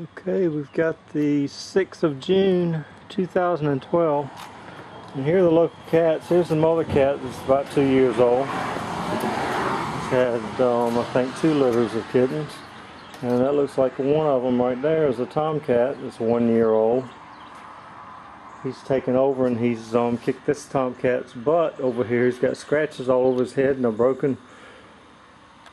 Okay, we've got the 6th of June 2012, and here are the local cats. Here's the mother cat that's about 2 years old. It's had, I think, 2 litters of kittens, and that looks like one of them right there is a tomcat that's 1 year old. He's taken over and he's kicked this tomcat's butt over here. He's got scratches all over his head and a broken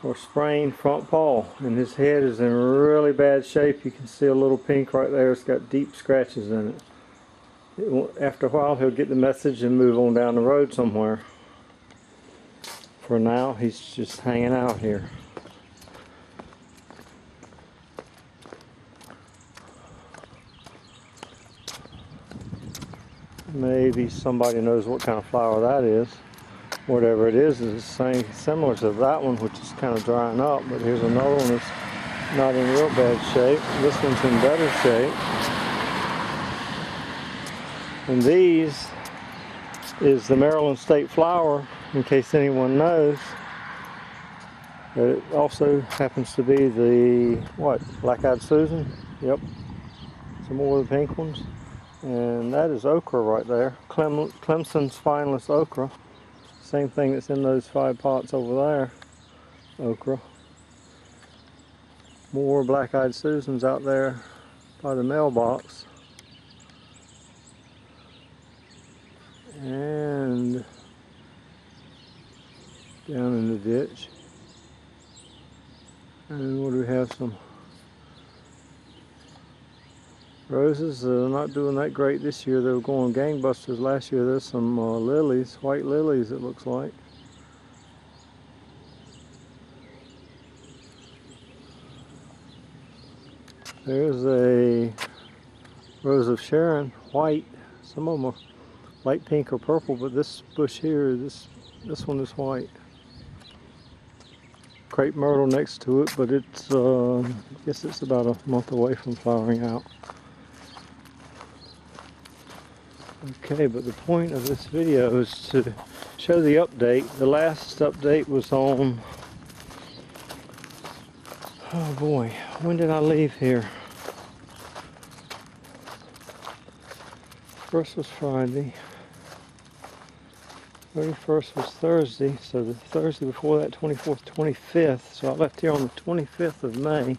or sprained front paw, and his head is in really bad shape. You can see a little pink right there. It's got deep scratches in it. After a while he'll get the message and move on down the road somewhere. For now he's just hanging out here. Maybe somebody knows what kind of flower that is. Whatever it is the same, similar to that one, which is kind of drying up. But here's another one that's not in real bad shape. This one's in better shape. And these is the Maryland state flower, in case anyone knows. It also happens to be the, what, black-eyed Susan? Yep. Some more of the pink ones. And that is okra right there. Clemson's finest okra. Same thing that's in those 5 pots over there. Okra. More black-eyed Susans out there by the mailbox. And down in the ditch. And what do we have? Some roses are not doing that great this year. They were going gangbusters last year. There's some lilies, white lilies it looks like. There's a rose of Sharon, white. Some of them are light pink or purple, but this bush here, this one is white. Crepe myrtle next to it, but it's I guess it's about a month away from flowering out. Okay, but the point of this video is to show the update. The last update was on, oh boy, when did I leave here? First was Friday, 31st was Thursday, so the Thursday before that, 24th, 25th, so I left here on the 25th of May,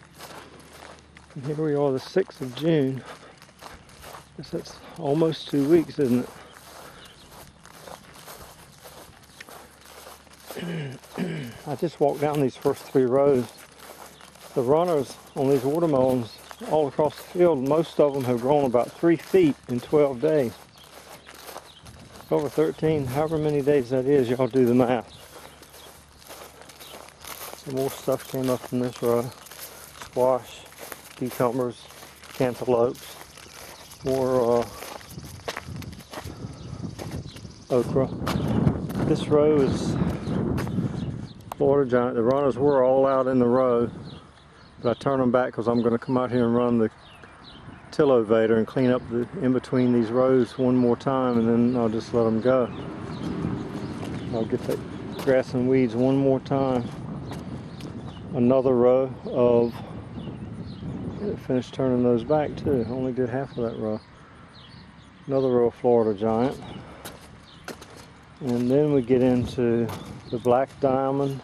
and here we are the 6th of June. I guess that's almost 2 weeks, isn't it? I just walked down these first 3 rows. The runners on these watermelons all across the field, most of them have grown about 3 feet in 12 days. Over 13, however many days that is, y'all do the math. Some more stuff came up in this row. Squash, cucumbers, cantaloupes, more okra. This row is Florida Giant. The runners were all out in the row, but I turned them back because I'm going to come out here and run the tillovator and clean up the in between these rows one more time, and then I'll just let them go. I'll get that grass and weeds one more time. Another row of, I finished turning those back too. I only did half of that row. Another row of Florida Giant. And then we get into the black diamond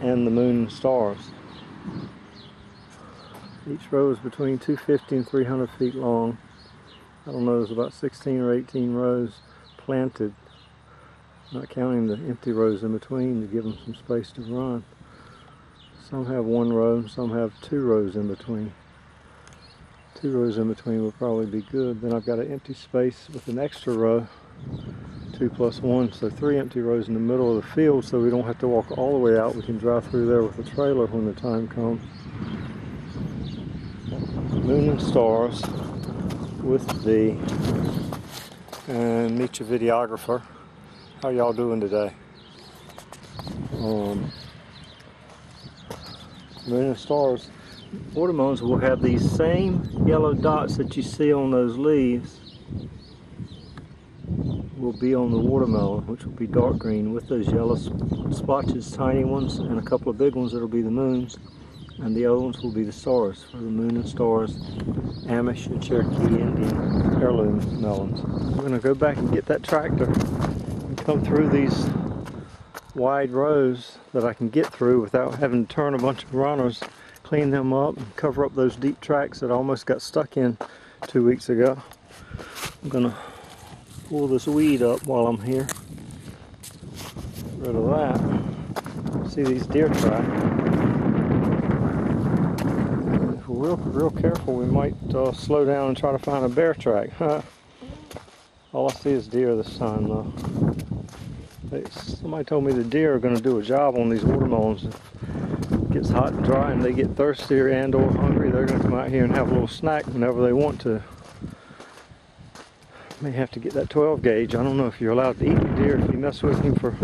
and the moon and stars. Each row is between 250 and 300 feet long. I don't know, there's about 16 or 18 rows planted, not counting the empty rows in between to give them some space to run. Some have 1 row, some have 2 rows in between. 2 rows in between will probably be good. Then I've got an empty space with an extra row, 2 plus 1, so 3 empty rows in the middle of the field, so we don't have to walk all the way out. We can drive through there with a trailer when the time comes. Moon and stars with the, and meet your videographer. How y'all doing today? Moon and stars. Watermelons will have these same yellow dots that you see on those leaves will be on the watermelon, which will be dark green with those yellow splotches, tiny ones, and a couple of big ones that'll be the moons. and the other ones will be the stars for the moon and stars, Amish and Cherokee Indian heirloom melons. I'm going to go back and get that tractor and come through these wide rows that I can get through without having to turn a bunch of runners, clean them up, and cover up those deep tracks that I almost got stuck in 2 weeks ago. I'm going to pull this weed up while I'm here. Get rid of that. See these deer tracks. If we're real careful, we might slow down and try to find a bear track. All I see is deer this time though. Somebody told me the deer are going to do a job on these watermelons. If it gets hot and dry and they get thirsty and or hungry, they're going to come out here and have a little snack whenever they want to. May have to get that 12 gauge. I don't know if you're allowed to eat the deer if you mess with him for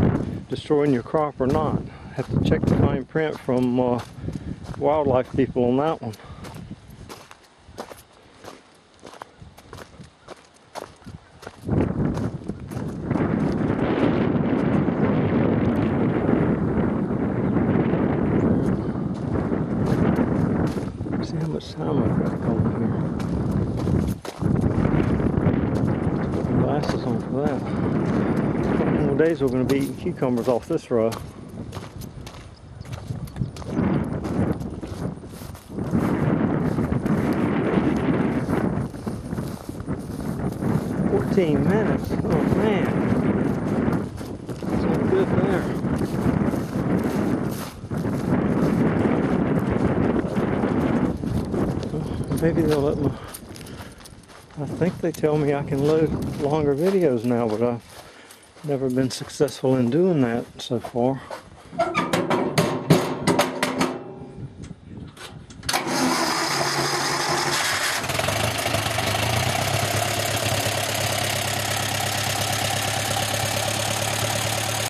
destroying your crop or not. Have to check the fine print from wildlife people on that one. See how much time I've got going here. Put my glasses on for that. A couple more days we're going to be eating cucumbers off this row. Minutes. Oh man, that's not good there. Well, maybe they'll let me. I think they tell me I can load longer videos now, but I've never been successful in doing that so far.